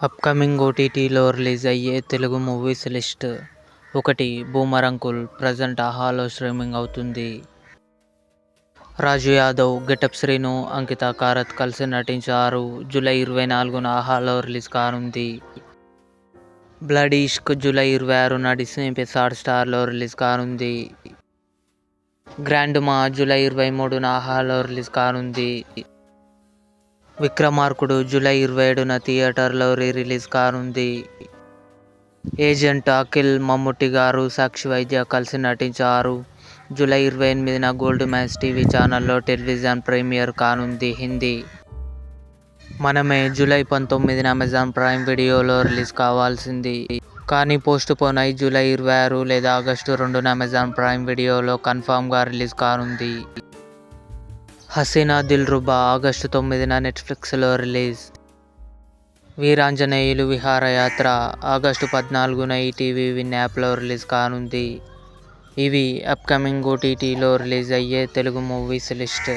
Upcoming ఓటీటీలో release అయ్యే Telugu movies list. 1. బూమరంకుల్ present ఆహాలో స్ట్రీమింగ్ అవుతుంది. రాజు యాదవ్, గెటప్ శ్రీను, అంకిత కారత్ కలిసి నటించారు. జూలై 24న ఆహాలో రిలీజ్ కానుంది. బ్లడీ ఇష్క్ జూలై 26న డిస్నీ+ హాట్‌స్టార్లో రిలీజ్ కానుంది. గ్రాండ్ మా జూలై 23న ఆహాలో రిలీజ్ కానుంది. విక్రమార్కుడు జూలై 27న థియేటర్లో రిలీజ్ కానుంది. ఏజెంట్ అఖిల్, మమ్ముట్టి గారు, సాక్షి వైద్య కలిసి నటించారు. జూలై 28న గోల్డ్ మ్యాచ్ టీవీ ఛానల్లో టెలివిజన్ ప్రీమియర్ కానుంది. హిందీ. మనమే జూలై 19న అమెజాన్ ప్రైమ్ వీడియోలో రిలీజ్ కావాల్సింది. కానీ పోస్ట్ పోన్ అయి జూలై 26 లేదా ఆగస్టు 2న అమెజాన్ ప్రైమ్ వీడియోలో కన్ఫర్మ్గా రిలీజ్ కానుంది. హసీనా దిల్రుబా ఆగస్టు 9న నెట్ఫ్లిక్స్లో రిలీజ్. వీరాంజనేయులు విహారయాత్ర ఆగస్టు 14న ఈటీవీ విన్ యాప్లో రిలీజ్ కానుంది. ఇవి అప్కమింగ్ ఓటీటీలో రిలీజ్ అయ్యే తెలుగు మూవీస్ లిస్ట్.